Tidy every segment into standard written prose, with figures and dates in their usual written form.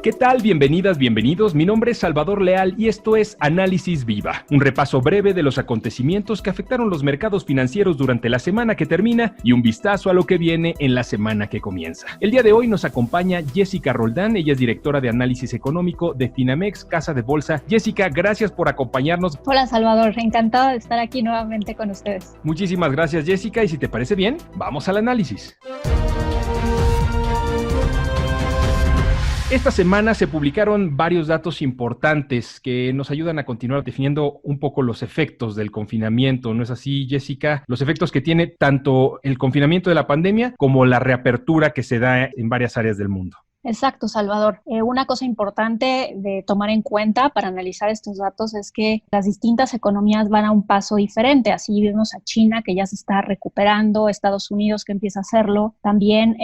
¿Qué tal? Bienvenidas, bienvenidos. Mi nombre es Salvador Leal y esto es Análisis Viva, un repaso breve de los acontecimientos que afectaron los mercados financieros durante la semana que termina y un vistazo a lo que viene en la semana que comienza. El día de hoy nos acompaña Jessica Roldán, ella es directora de análisis económico de Finamex, Casa de Bolsa. Jessica, gracias por acompañarnos. Hola Salvador, encantada de estar aquí nuevamente con ustedes. Muchísimas gracias, Jessica, y si te parece bien, vamos al análisis. Esta semana se publicaron varios datos importantes que nos ayudan a continuar definiendo un poco los efectos del confinamiento, ¿no es así, Jessica? Los efectos que tiene tanto el confinamiento de la pandemia como la reapertura que se da en varias áreas del mundo. Exacto, Salvador. Una cosa importante de tomar en cuenta para analizar estos datos es que las distintas economías van a un paso diferente. Así vemos a China, que ya se está recuperando, Estados Unidos, que empieza a hacerlo. También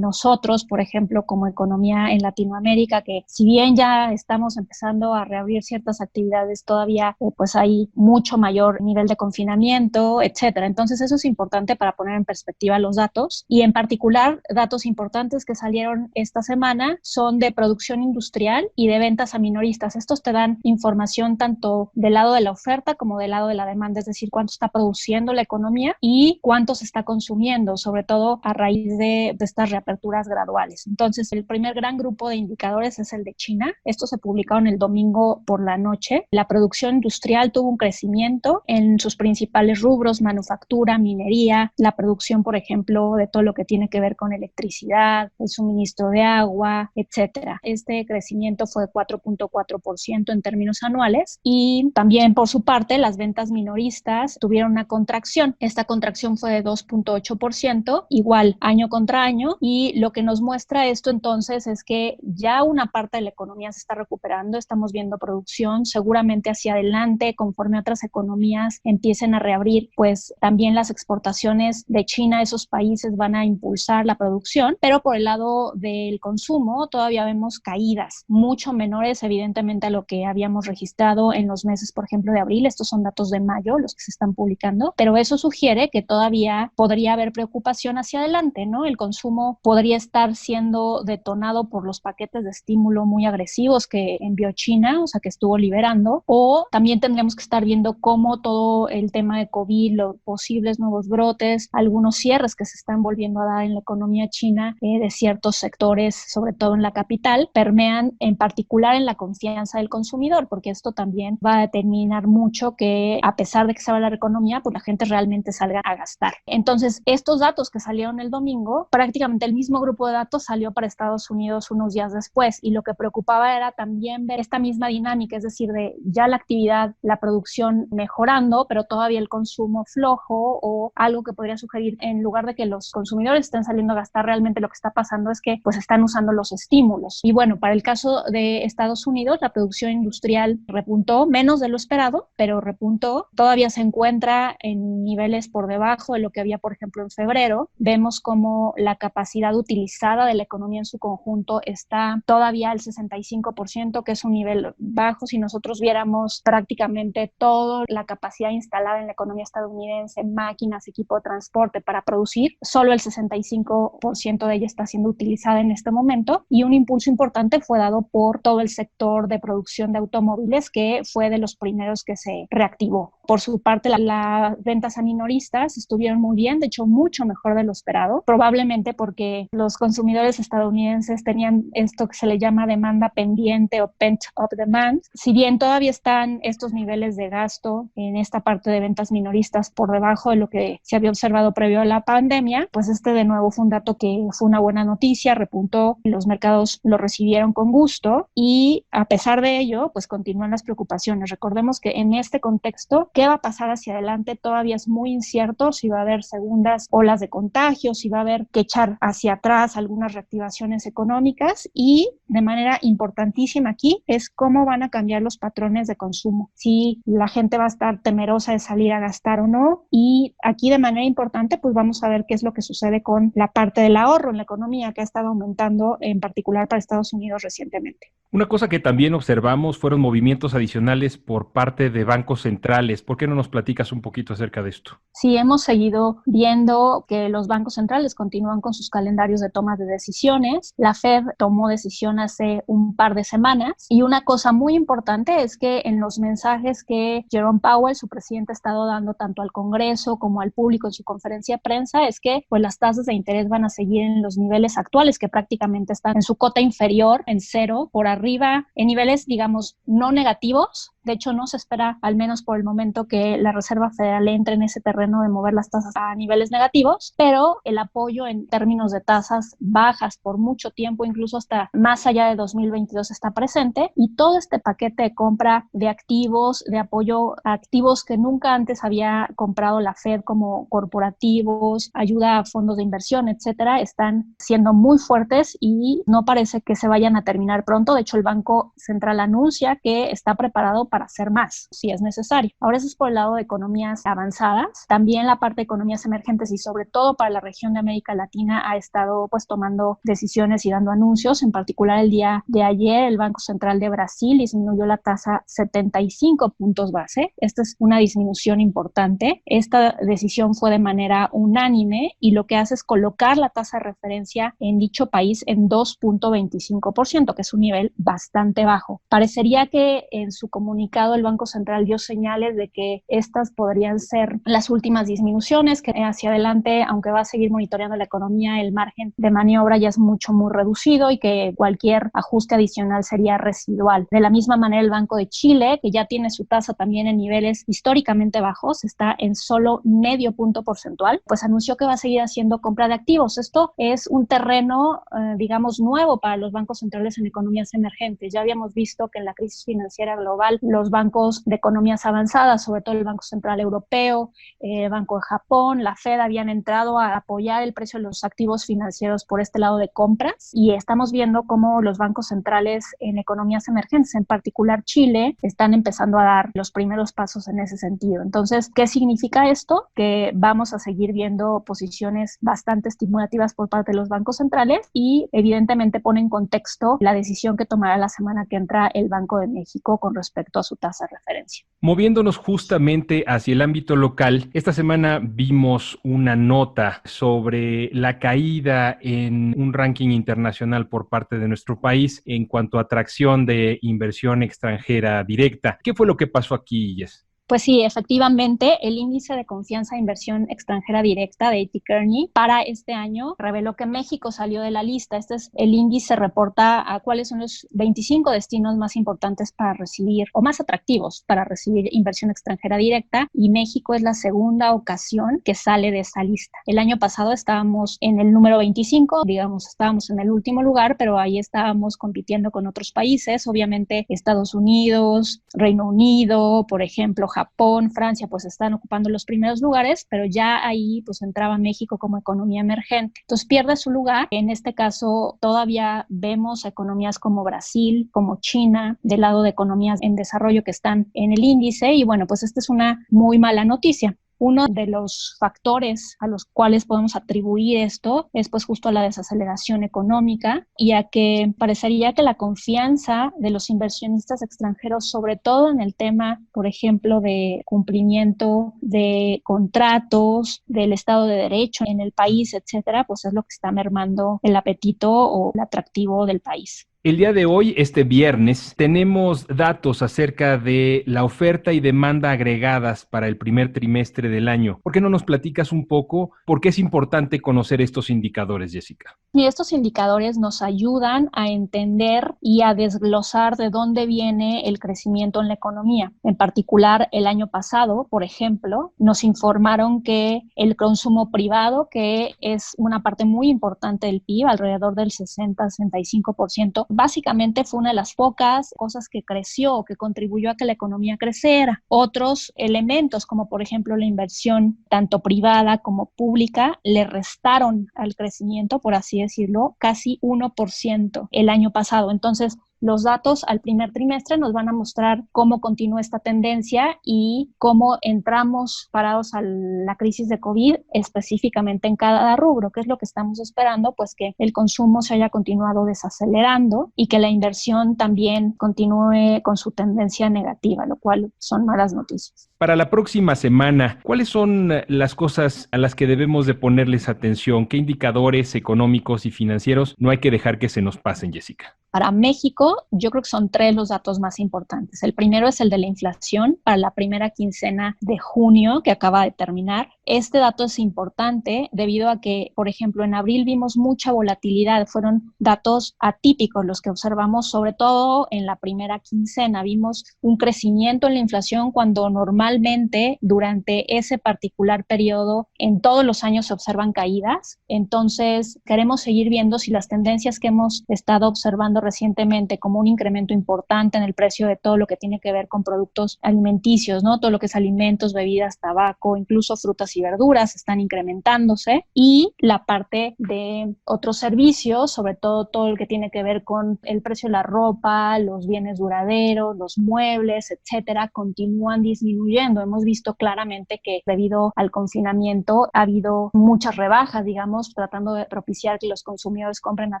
nosotros, por ejemplo, como economía en Latinoamérica, que si bien ya estamos empezando a reabrir ciertas actividades, todavía pues hay mucho mayor nivel de confinamiento, etcétera. Entonces, eso es importante para poner en perspectiva los datos. Y en particular, datos importantes que salieron esta semana son de producción industrial y de ventas a minoristas. Estos te dan información tanto del lado de la oferta como del lado de la demanda, es decir, cuánto está produciendo la economía y cuánto se está consumiendo, sobre todo a raíz de estas reaperturas graduales. Entonces, el primer gran grupo de indicadores es el de China. Estos se publicaron el domingo por la noche. La producción industrial tuvo un crecimiento en sus principales rubros: manufactura, minería, la producción, por ejemplo, de todo lo que tiene que ver con electricidad, el suministro de agua, etcétera. Este crecimiento fue de 4.4% en términos anuales, y también por su parte las ventas minoristas tuvieron una contracción. Esta contracción fue de 2.8%, igual año contra año, y lo que nos muestra esto entonces es que ya una parte de la economía se está recuperando, estamos viendo producción, seguramente hacia adelante, conforme otras economías empiecen a reabrir, pues también las exportaciones de China a esos países van a impulsar la producción, pero por el lado del consumo todavía vemos caídas mucho menores evidentemente a lo que habíamos registrado en los meses, por ejemplo, de abril. Estos son datos de mayo los que se están publicando, pero eso sugiere que todavía podría haber preocupación hacia adelante, ¿no? El consumo podría estar siendo detonado por los paquetes de estímulo muy agresivos que envió China, o sea, que estuvo liberando, o también tendremos que estar viendo cómo todo el tema de COVID, los posibles nuevos brotes, algunos cierres que se están volviendo a dar en la economía china de ciertos sectores, sobre todo en la capital, permean en particular en la confianza del consumidor, porque esto también va a determinar mucho que, a pesar de que se abra la economía, pues la gente realmente salga a gastar. Entonces, estos datos que salieron el domingo, prácticamente el mismo grupo de datos salió para Estados Unidos unos días después, y lo que preocupaba era también ver esta misma dinámica, es decir, de ya la actividad, la producción mejorando, pero todavía el consumo flojo, o algo que podría sugerir, en lugar de que los consumidores estén saliendo a gastar, realmente lo que está pasando es que pues están usando los estímulos. Y bueno, para el caso de Estados Unidos, la producción industrial repuntó menos de lo esperado, pero repuntó. Todavía se encuentra en niveles por debajo de lo que había, por ejemplo, en febrero. Vemos como la capacidad utilizada de la economía en su conjunto está todavía al 65%, que es un nivel bajo. Si nosotros viéramos prácticamente toda la capacidad instalada en la economía estadounidense, máquinas, equipo de transporte para producir, solo el 65% de ella está siendo utilizada en este momento, y un impulso importante fue dado por todo el sector de producción de automóviles, que fue de los primeros que se reactivó. Por su parte, las ventas a minoristas estuvieron muy bien, de hecho mucho mejor de lo esperado, probablemente porque los consumidores estadounidenses tenían esto que se le llama demanda pendiente o pent-up demand. Si bien todavía están estos niveles de gasto en esta parte de ventas minoristas por debajo de lo que se había observado previo a la pandemia, pues este de nuevo fue un dato que fue una buena noticia, repuntó, los mercados lo recibieron con gusto, y a pesar de ello, pues continúan las preocupaciones. Recordemos que en este contexto, ¿qué va a pasar hacia adelante? Todavía es muy incierto si va a haber segundas olas de contagios, si va a haber que echar hacia atrás algunas reactivaciones económicas, y de manera importantísima aquí es cómo van a cambiar los patrones de consumo, si la gente va a estar temerosa de salir a gastar o no, y aquí de manera importante pues vamos a ver qué es lo que sucede con la parte del ahorro en la economía, que ha estado aumentando pasando en particular para Estados Unidos recientemente. Una cosa que también observamos fueron movimientos adicionales por parte de bancos centrales. ¿Por qué no nos platicas un poquito acerca de esto? Sí, hemos seguido viendo que los bancos centrales continúan con sus calendarios de toma de decisiones. La Fed tomó decisión hace un par de semanas y una cosa muy importante es que en los mensajes que Jerome Powell, su presidente, ha estado dando tanto al Congreso como al público en su conferencia de prensa es que pues, las tasas de interés van a seguir en los niveles actuales, que prácticamente están en su cota inferior, en cero, por arriba, en niveles, digamos, no negativos. De hecho, no se espera, al menos por el momento, que la Reserva Federal entre en ese terreno de mover las tasas a niveles negativos, pero el apoyo en términos de tasas bajas por mucho tiempo, incluso hasta más allá de 2022, está presente, y todo este paquete de compra de activos, de apoyo a activos que nunca antes había comprado la Fed, como corporativos, ayuda a fondos de inversión, etcétera, están siendo muy fuertes y no parece que se vayan a terminar pronto. De hecho, el Banco Central anuncia que está preparado para hacer más, si es necesario. Ahora eso es por el lado de economías avanzadas. También la parte de economías emergentes y sobre todo para la región de América Latina ha estado pues tomando decisiones y dando anuncios. En particular el día de ayer el Banco Central de Brasil disminuyó la tasa 75 puntos base. Esta es una disminución importante. Esta decisión fue de manera unánime y lo que hace es colocar la tasa de referencia en dicho país en 2.25%, que es un nivel bastante bajo. Parecería que en su comunicación el Banco Central dio señales de que estas podrían ser las últimas disminuciones, que hacia adelante, aunque va a seguir monitoreando la economía, el margen de maniobra ya es muy reducido y que cualquier ajuste adicional sería residual. De la misma manera, el Banco de Chile, que ya tiene su tasa también en niveles históricamente bajos, está en solo medio punto porcentual, pues anunció que va a seguir haciendo compra de activos. Esto es un terreno, digamos, nuevo para los bancos centrales en economías emergentes. Ya habíamos visto que en la crisis financiera global los bancos de economías avanzadas, sobre todo el Banco Central Europeo, el Banco de Japón, la Fed, habían entrado a apoyar el precio de los activos financieros por este lado de compras, y estamos viendo cómo los bancos centrales en economías emergentes, en particular Chile, están empezando a dar los primeros pasos en ese sentido. Entonces, ¿qué significa esto? Que vamos a seguir viendo posiciones bastante estimulativas por parte de los bancos centrales y evidentemente pone en contexto la decisión que tomará la semana que entra el Banco de México con respecto a su tasa de referencia. Moviéndonos justamente hacia el ámbito local, esta semana vimos una nota sobre la caída en un ranking internacional por parte de nuestro país en cuanto a atracción de inversión extranjera directa. ¿Qué fue lo que pasó aquí, Jess? Pues sí, efectivamente, el índice de confianza de inversión extranjera directa de A.T. Kearney para este año reveló que México salió de la lista. Este es el índice, reporta a cuáles son los 25 destinos más importantes para recibir o más atractivos para recibir inversión extranjera directa, y México es la segunda ocasión que sale de esa lista. El año pasado estábamos en el número 25, digamos, estábamos en el último lugar, pero ahí estábamos compitiendo con otros países, obviamente Estados Unidos, Reino Unido, por ejemplo, Japón, Francia, pues están ocupando los primeros lugares, pero ya ahí pues entraba México como economía emergente. Entonces pierde su lugar. En este caso todavía vemos economías como Brasil, como China, del lado de economías en desarrollo que están en el índice, y bueno, pues esta es una muy mala noticia. Uno de los factores a los cuales podemos atribuir esto es pues justo a la desaceleración económica y a que parecería que la confianza de los inversionistas extranjeros, sobre todo en el tema, por ejemplo, de cumplimiento de contratos, del Estado de Derecho en el país, etcétera, pues es lo que está mermando el apetito o el atractivo del país. El día de hoy, este viernes, tenemos datos acerca de la oferta y demanda agregadas para el primer trimestre del año. ¿Por qué no nos platicas un poco por qué es importante conocer estos indicadores, Jessica? Y estos indicadores nos ayudan a entender y a desglosar de dónde viene el crecimiento en la economía. En particular, el año pasado, por ejemplo, nos informaron que el consumo privado, que es una parte muy importante del PIB, alrededor del 60-65%, básicamente fue una de las pocas cosas que creció, que contribuyó a que la economía creciera. Otros elementos, como por ejemplo la inversión tanto privada como pública, le restaron al crecimiento, por así decirlo, casi 1% el año pasado. Entonces, los datos al primer trimestre nos van a mostrar cómo continúa esta tendencia y cómo entramos parados a la crisis de COVID específicamente en cada rubro. ¿Qué es lo que estamos esperando? Pues que el consumo se haya continuado desacelerando y que la inversión también continúe con su tendencia negativa, lo cual son malas noticias. Para la próxima semana, ¿cuáles son las cosas a las que debemos de ponerles atención? ¿Qué indicadores económicos y financieros no hay que dejar que se nos pasen, Jessica? Para México, yo creo que son 3 los datos más importantes. El primero es el de la inflación para la primera quincena de junio que acaba de terminar. Este dato es importante debido a que, por ejemplo, en abril vimos mucha volatilidad. Fueron datos atípicos los que observamos, sobre todo en la primera quincena. Vimos un crecimiento en la inflación cuando normalmente durante ese particular periodo en todos los años se observan caídas. Entonces, queremos seguir viendo si las tendencias que hemos estado observando recientemente, como un incremento importante en el precio de todo lo que tiene que ver con productos alimenticios, ¿no? Todo lo que es alimentos, bebidas, tabaco, incluso frutas y verduras están incrementándose, y la parte de otros servicios, sobre todo lo que tiene que ver con el precio de la ropa, los bienes duraderos, los muebles, etcétera, continúan disminuyendo. Hemos visto claramente que debido al confinamiento ha habido muchas rebajas, digamos, tratando de propiciar que los consumidores compren a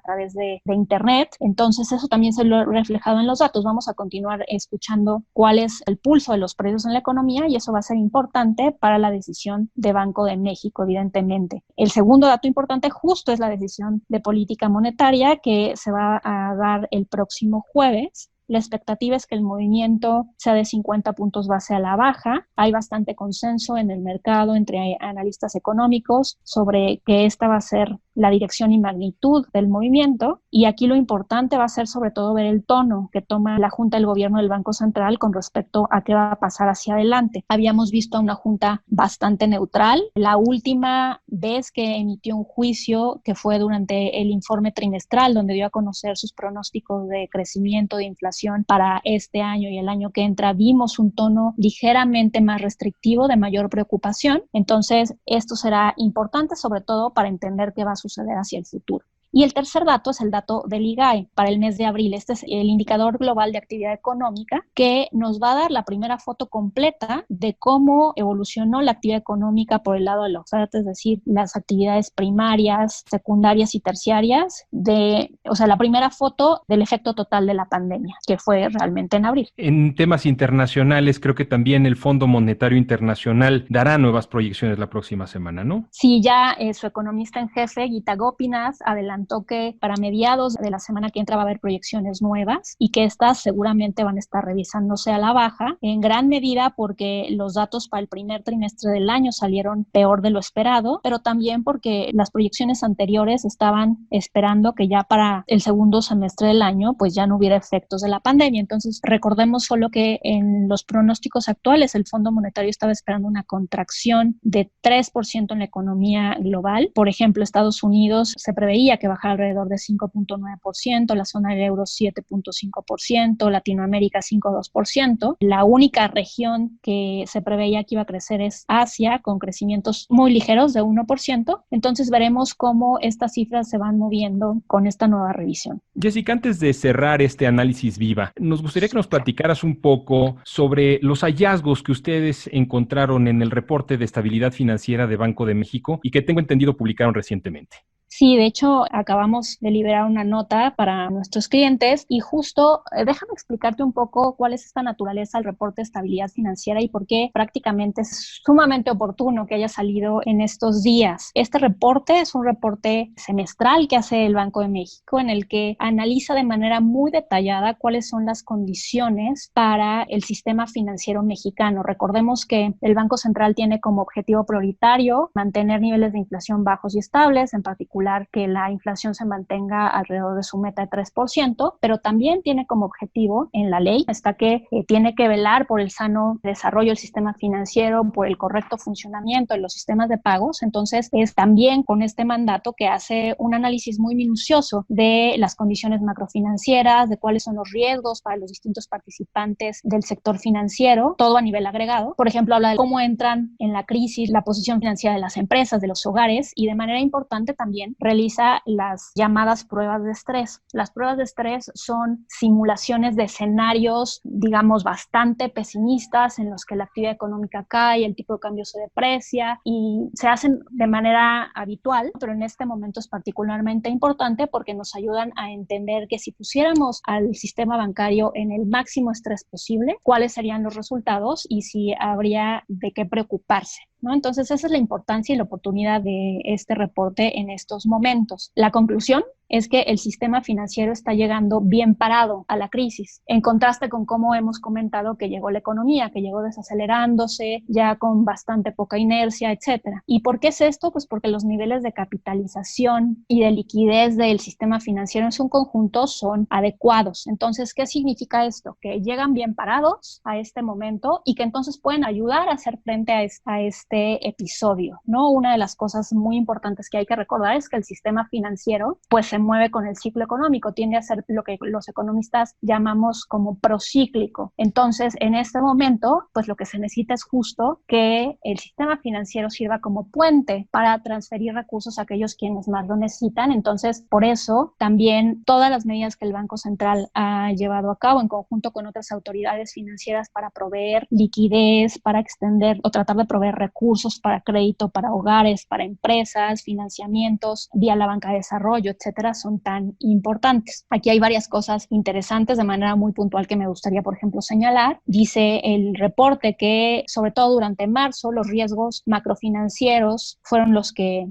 través de internet. Entonces, eso también se lo ha reflejado en los datos. Vamos a continuar escuchando cuál es el pulso de los precios en la economía y eso va a ser importante para la decisión de Banco de México, evidentemente. El segundo dato importante justo es la decisión de política monetaria que se va a dar el próximo jueves. La expectativa es que el movimiento sea de 50 puntos base a la baja. Hay bastante consenso en el mercado entre analistas económicos sobre que esta va a ser la dirección y magnitud del movimiento, y aquí lo importante va a ser sobre todo ver el tono que toma la Junta del Gobierno del Banco Central con respecto a qué va a pasar hacia adelante. Habíamos visto a una Junta bastante neutral. La última vez que emitió un juicio, que fue durante el informe trimestral, donde dio a conocer sus pronósticos de crecimiento de inflación para este año y el año que entra, vimos un tono ligeramente más restrictivo, de mayor preocupación. Entonces, esto será importante sobre todo para entender qué va a suceder hacia el futuro. Y el tercer dato es el dato del IGAE para el mes de abril. Este es el indicador global de actividad económica que nos va a dar la primera foto completa de cómo evolucionó la actividad económica por el lado de la oferta, es decir, las actividades primarias, secundarias y terciarias, la primera foto del efecto total de la pandemia, que fue realmente en abril. En temas internacionales, creo que también el Fondo Monetario Internacional dará nuevas proyecciones la próxima semana, ¿no? Sí, ya su economista en jefe, Gita Gopinath, adelantó que para mediados de la semana que entra va a haber proyecciones nuevas y que estas seguramente van a estar revisándose a la baja, en gran medida porque los datos para el primer trimestre del año salieron peor de lo esperado, pero también porque las proyecciones anteriores estaban esperando que ya para el segundo semestre del año pues ya no hubiera efectos de la pandemia. Entonces recordemos solo que en los pronósticos actuales el Fondo Monetario estaba esperando una contracción de 3% en la economía global. Por ejemplo, Estados Unidos se preveía que bajar alrededor de 5.9%, la zona del euro 7.5%, Latinoamérica 5.2%. La única región que se preveía que iba a crecer es Asia, con crecimientos muy ligeros de 1%. Entonces veremos cómo estas cifras se van moviendo con esta nueva revisión. Jessica, antes de cerrar este análisis Viva, nos gustaría que nos platicaras un poco sobre los hallazgos que ustedes encontraron en el reporte de estabilidad financiera de Banco de México y que tengo entendido publicaron recientemente. Sí, de hecho, acabamos de liberar una nota para nuestros clientes y justo déjame explicarte un poco cuál es esta naturaleza del reporte de estabilidad financiera y por qué prácticamente es sumamente oportuno que haya salido en estos días. Este reporte es un reporte semestral que hace el Banco de México en el que analiza de manera muy detallada cuáles son las condiciones para el sistema financiero mexicano. Recordemos que el Banco Central tiene como objetivo prioritario mantener niveles de inflación bajos y estables, en particular que la inflación se mantenga alrededor de su meta de 3%, pero también tiene como objetivo en la ley está que tiene que velar por el sano desarrollo del sistema financiero, por el correcto funcionamiento de los sistemas de pagos. Entonces es también con este mandato que hace un análisis muy minucioso de las condiciones macrofinancieras, de cuáles son los riesgos para los distintos participantes del sector financiero, todo a nivel agregado. Por ejemplo, habla de cómo entran en la crisis la posición financiera de las empresas, de los hogares y de manera importante también realiza las llamadas pruebas de estrés. Las pruebas de estrés son simulaciones de escenarios, digamos, bastante pesimistas en los que la actividad económica cae, el tipo de cambio se deprecia y se hacen de manera habitual, pero en este momento es particularmente importante porque nos ayudan a entender que si pusiéramos al sistema bancario en el máximo estrés posible, cuáles serían los resultados y si habría de qué preocuparse, ¿no? Entonces, esa es la importancia y la oportunidad de este reporte en estos momentos. La conclusión es que el sistema financiero está llegando bien parado a la crisis, en contraste con cómo hemos comentado que llegó la economía, que llegó desacelerándose, ya con bastante poca inercia, etcétera. ¿Y por qué es esto? Pues porque los niveles de capitalización y de liquidez del sistema financiero en su conjunto son adecuados. Entonces, ¿qué significa esto? Que llegan bien parados a este momento y que entonces pueden ayudar a hacer frente a este episodio, ¿no? Una de las cosas muy importantes que hay que recordar es que el sistema financiero pues se mueve con el ciclo económico, tiende a ser lo que los economistas llamamos como procíclico. Entonces, en este momento, pues lo que se necesita es justo que el sistema financiero sirva como puente para transferir recursos a aquellos quienes más lo necesitan. Entonces, por eso también todas las medidas que el Banco Central ha llevado a cabo en conjunto con otras autoridades financieras para proveer liquidez, para extender o tratar de proveer recursos para crédito, para hogares, para empresas, financiamientos vía la banca de desarrollo, etcétera, son tan importantes. Aquí hay varias cosas interesantes de manera muy puntual que me gustaría, por ejemplo, señalar. Dice el reporte que, sobre todo durante marzo, los riesgos macrofinancieros fueron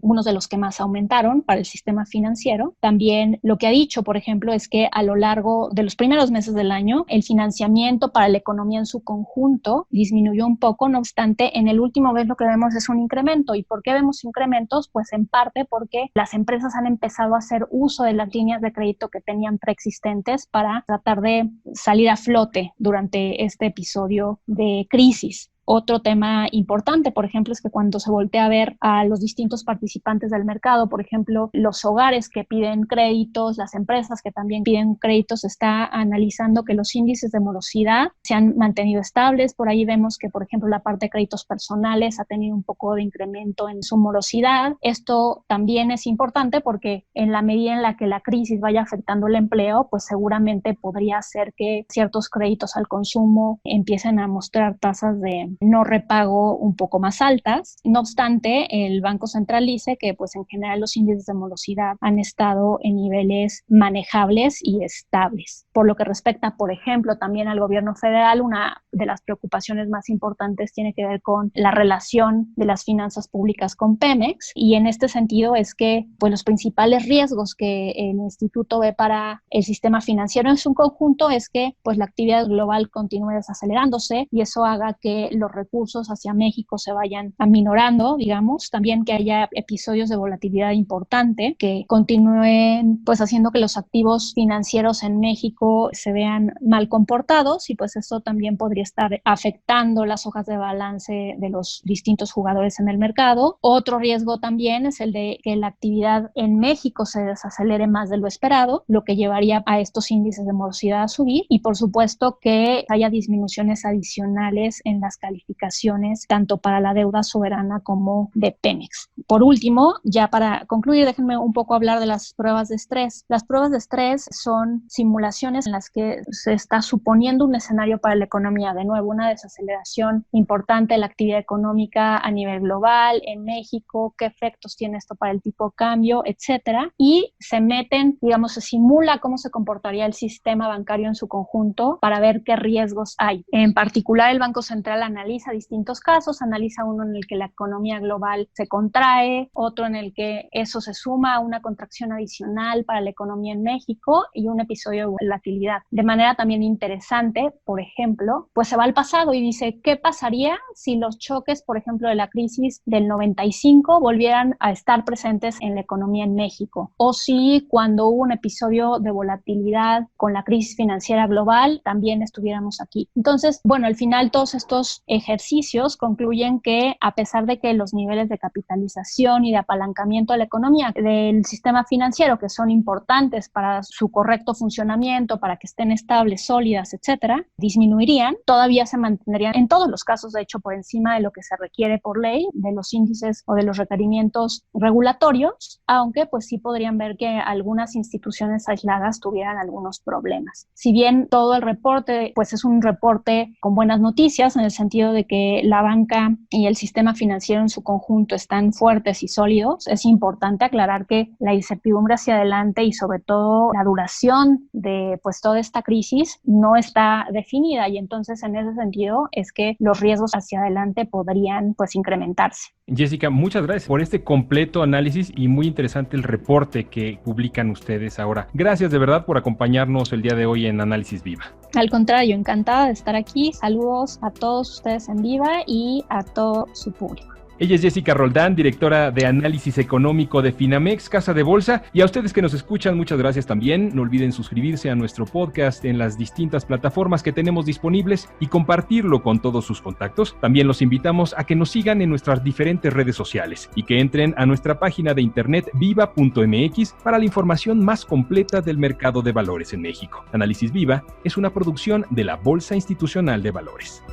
unos de los que más aumentaron para el sistema financiero. También lo que ha dicho, por ejemplo, es que a lo largo de los primeros meses del año, el financiamiento para la economía en su conjunto disminuyó un poco. No obstante, en el último mes lo que vemos es un incremento. ¿Y por qué vemos incrementos? Pues en parte porque las empresas han empezado a hacer uso de las líneas de crédito que tenían preexistentes para tratar de salir a flote durante este episodio de crisis. Otro tema importante, por ejemplo, es que cuando se voltea a ver a los distintos participantes del mercado, por ejemplo, los hogares que piden créditos, las empresas que también piden créditos, se está analizando que los índices de morosidad se han mantenido estables. Por ahí vemos que, por ejemplo, la parte de créditos personales ha tenido un poco de incremento en su morosidad. Esto también es importante porque en la medida en la que la crisis vaya afectando el empleo, pues seguramente podría hacer que ciertos créditos al consumo empiecen a mostrar tasas de no repago un poco más altas. No obstante, el Banco Central dice que pues en general los índices de morosidad han estado en niveles manejables y estables. Por lo que respecta, por ejemplo, también al gobierno federal, una de las preocupaciones más importantes tiene que ver con la relación de las finanzas públicas con Pemex, y en este sentido es que pues los principales riesgos que el instituto ve para el sistema financiero en su conjunto es que pues la actividad global continúe desacelerándose y eso haga que los recursos hacia México se vayan aminorando, digamos, también que haya episodios de volatilidad importante que continúen pues haciendo que los activos financieros en México se vean mal comportados, y pues eso también podría estar afectando las hojas de balance de los distintos jugadores en el mercado. Otro riesgo también es el de que la actividad en México se desacelere más de lo esperado, lo que llevaría a estos índices de morosidad a subir, y por supuesto que haya disminuciones adicionales en las calificaciones tanto para la deuda soberana como de Pemex. Por último, ya para concluir, déjenme un poco hablar de las pruebas de estrés. Las pruebas de estrés son simulaciones en las que se está suponiendo un escenario para la economía, de nuevo una desaceleración importante de la actividad económica a nivel global, en México, qué efectos tiene esto para el tipo de cambio, etcétera, y se meten, digamos, se simula cómo se comportaría el sistema bancario en su conjunto para ver qué riesgos hay. En particular, el Banco Central analiza distintos casos, analiza uno en el que la economía global se contrae, otro en el que eso se suma a una contracción adicional para la economía en México y un episodio de volatilidad. De manera también interesante, por ejemplo, pues se va al pasado y dice, ¿qué pasaría si los choques, por ejemplo, de la crisis del 95 volvieran a estar presentes en la economía en México? O si cuando hubo un episodio de volatilidad con la crisis financiera global también estuviéramos aquí. Entonces, bueno, al final todos estos ejercicios concluyen que a pesar de que los niveles de capitalización y de apalancamiento de la economía del sistema financiero, que son importantes para su correcto funcionamiento, para que estén estables, sólidas, etcétera, disminuirían, todavía se mantendrían en todos los casos, de hecho, por encima de lo que se requiere por ley, de los índices o de los requerimientos regulatorios, aunque pues sí podrían ver que algunas instituciones aisladas tuvieran algunos problemas. Si bien todo el reporte pues es un reporte con buenas noticias en el sentido de que la banca y el sistema financiero en su conjunto están fuertes y sólidos, es importante aclarar que la incertidumbre hacia adelante y sobre todo la duración de pues toda esta crisis no está definida, y entonces en ese sentido es que los riesgos hacia adelante podrían pues incrementarse. Jessica, muchas gracias por este completo análisis y muy interesante el reporte que publican ustedes ahora. Gracias de verdad por acompañarnos el día de hoy en Análisis Viva. Al contrario, encantada de estar aquí. Saludos a todos ustedes en Viva y a todo su público. Ella es Jessica Roldán, directora de Análisis Económico de Finamex, Casa de Bolsa. Y a ustedes que nos escuchan, muchas gracias también. No olviden suscribirse a nuestro podcast en las distintas plataformas que tenemos disponibles y compartirlo con todos sus contactos. También los invitamos a que nos sigan en nuestras diferentes redes sociales y que entren a nuestra página de internet viva.mx para la información más completa del mercado de valores en México. Análisis Viva es una producción de la Bolsa Institucional de Valores.